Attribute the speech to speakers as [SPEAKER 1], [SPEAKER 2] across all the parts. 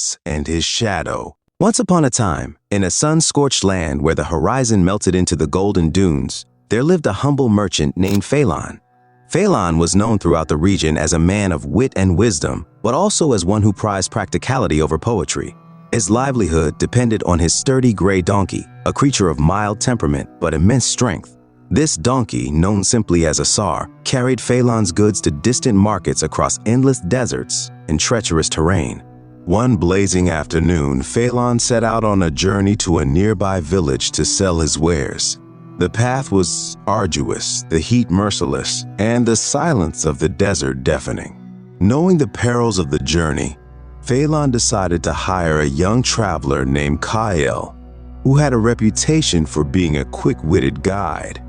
[SPEAKER 1] grass and his shadow. Once upon a time, in a sun-scorched land where the horizon melted into the golden dunes, there lived a humble merchant named Phelan. Phelan was known throughout the region as a man of wit and wisdom, but also as one who prized practicality over poetry. His livelihood depended on his sturdy gray donkey, a creature of mild temperament but immense strength. This donkey, known simply as a Sar, carried Phelan's goods to distant markets across endless deserts and treacherous terrain. One blazing afternoon, Phelan set out on a journey to a nearby village to sell his wares. The path was arduous, the heat merciless, and the silence of the desert deafening. Knowing the perils of the journey, Phelan decided to hire a young traveler named Kyle, who had a reputation for being a quick-witted guide.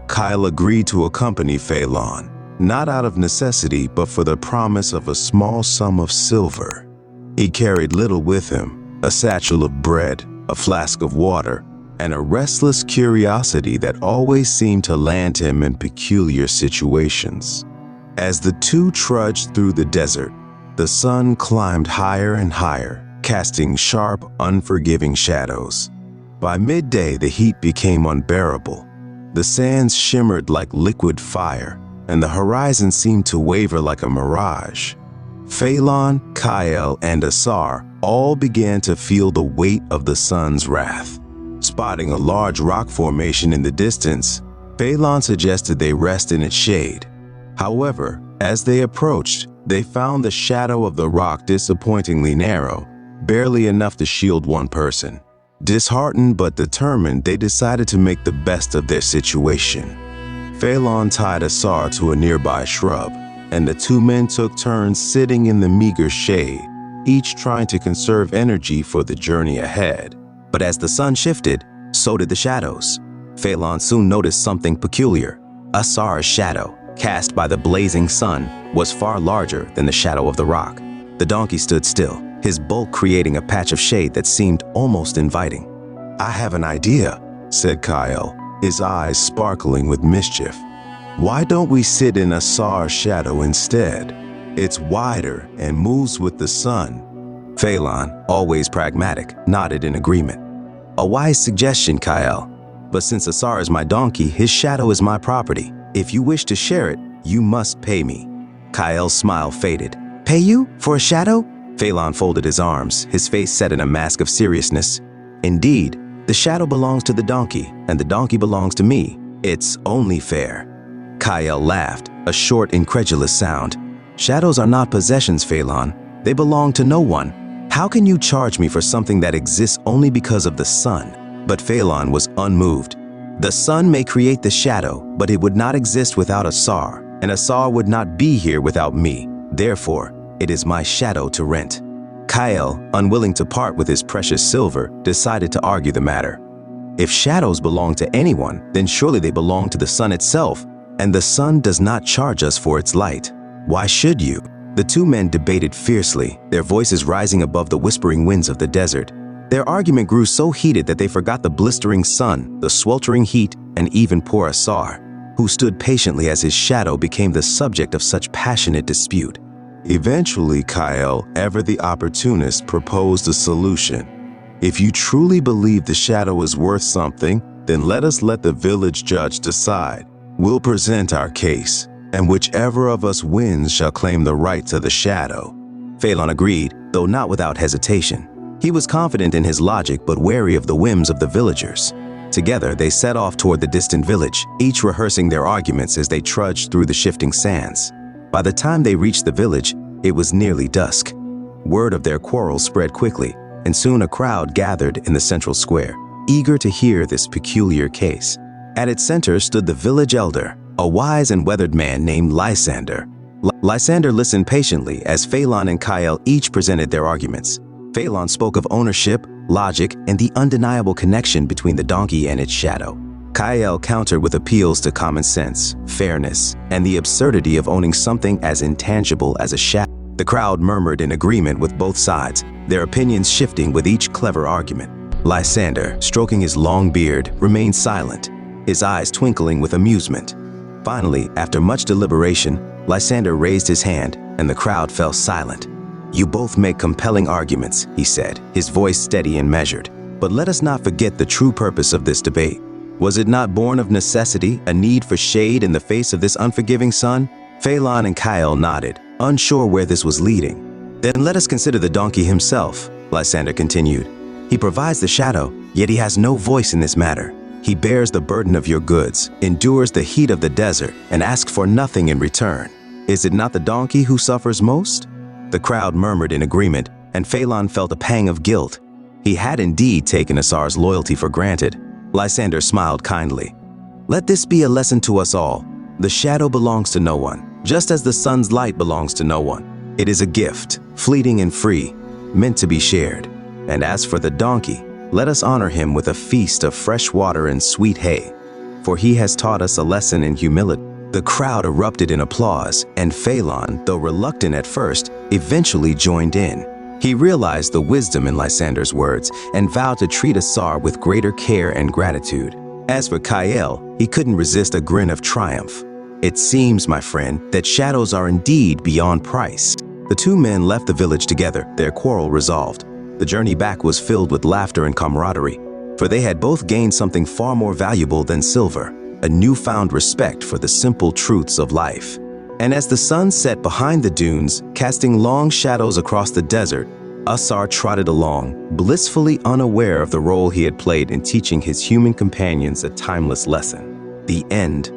[SPEAKER 1] Kyle agreed to accompany Phelan, not out of necessity but for the promise of a small sum of silver. He carried little with him, a satchel of bread, a flask of water, and a restless curiosity that always seemed to land him in peculiar situations. As the two trudged through the desert, the sun climbed higher and higher, casting sharp, unforgiving shadows. By midday, the heat became unbearable. The sands shimmered like liquid fire, and the horizon seemed to waver like a mirage. Phelan, Kyle, and Asar all began to feel the weight of the sun's wrath. Spotting a large rock formation in the distance, Phelan suggested they rest in its shade. However, as they approached, they found the shadow of the rock disappointingly narrow, barely enough to shield one person. Disheartened but determined, they decided to make the best of their situation. Phelan tied Asar to a nearby shrub, and the two men took turns sitting in the meager shade, each trying to conserve energy for the journey ahead. But as the sun shifted, so did the shadows. Phelan soon noticed something peculiar. Asar's shadow, cast by the blazing sun, was far larger than the shadow of the rock. The donkey stood still, his bulk creating a patch of shade that seemed almost inviting. "I have an idea," said Kyle, his eyes sparkling with mischief. "Why don't we sit in Asar's shadow instead? It's wider and moves with the sun." Phelan, always pragmatic, nodded in agreement. "A wise suggestion, Kyle. But since Asar is my donkey, his shadow is my property. If you wish to share it, you must pay me." Kyle's smile faded. "Pay you? For a shadow?" Phelan folded his arms, his face set in a mask of seriousness. "Indeed, the shadow belongs to the donkey, and the donkey belongs to me. It's only fair." Kyle laughed, a short, incredulous sound. "Shadows are not possessions, Phelan. They belong to no one. How can you charge me for something that exists only because of the sun?" But Phelan was unmoved. "The sun may create the shadow, but it would not exist without Asar, and Asar would not be here without me. Therefore, it is my shadow to rent." Kyle, unwilling to part with his precious silver, decided to argue the matter. "If shadows belong to anyone, then surely they belong to the sun itself, and the sun does not charge us for its light. Why should you?" The two men debated fiercely, their voices rising above the whispering winds of the desert. Their argument grew so heated that they forgot the blistering sun, the sweltering heat, and even poor Asar, who stood patiently as his shadow became the subject of such passionate dispute. Eventually, Kyle, ever the opportunist, proposed a solution. "If you truly believe the shadow is worth something, then let us let the village judge decide. We'll present our case, and whichever of us wins shall claim the right to the shadow." Phelan agreed, though not without hesitation. He was confident in his logic but wary of the whims of the villagers. Together, they set off toward the distant village, each rehearsing their arguments as they trudged through the shifting sands. By the time they reached the village, it was nearly dusk. Word of their quarrel spread quickly, and soon a crowd gathered in the central square, eager to hear this peculiar case. At its center stood the village elder, a wise and weathered man named Lysander. Lysander listened patiently as Phelan and Kyle each presented their arguments. Phelan spoke of ownership, logic, and the undeniable connection between the donkey and its shadow. Kyle countered with appeals to common sense, fairness, and the absurdity of owning something as intangible as a shadow. The crowd murmured in agreement with both sides, their opinions shifting with each clever argument. Lysander, stroking his long beard, remained silent, his eyes twinkling with amusement. Finally, after much deliberation, Lysander raised his hand, and the crowd fell silent. "You both make compelling arguments," he said, his voice steady and measured. "But let us not forget the true purpose of this debate. Was it not born of necessity, a need for shade in the face of this unforgiving sun?" Phelan and Kyle nodded, unsure where this was leading. "Then let us consider the donkey himself," Lysander continued. "He provides the shadow, yet he has no voice in this matter. He bears the burden of your goods, endures the heat of the desert, and asks for nothing in return. Is it not the donkey who suffers most?" The crowd murmured in agreement, and Phelan felt a pang of guilt. He had indeed taken Asar's loyalty for granted. Lysander smiled kindly. "Let this be a lesson to us all. The shadow belongs to no one, just as the sun's light belongs to no one. It is a gift, fleeting and free, meant to be shared. And as for the donkey, let us honor him with a feast of fresh water and sweet hay, for he has taught us a lesson in humility." The crowd erupted in applause, and Phelan, though reluctant at first, eventually joined in. He realized the wisdom in Lysander's words and vowed to treat Asar with greater care and gratitude. As for Kyle, he couldn't resist a grin of triumph. "It seems, my friend, that shadows are indeed beyond price." The two men left the village together, their quarrel resolved. The journey back was filled with laughter and camaraderie, for they had both gained something far more valuable than silver, a newfound respect for the simple truths of life. And as the sun set behind the dunes, casting long shadows across the desert, Asar trotted along, blissfully unaware of the role he had played in teaching his human companions a timeless lesson. The end.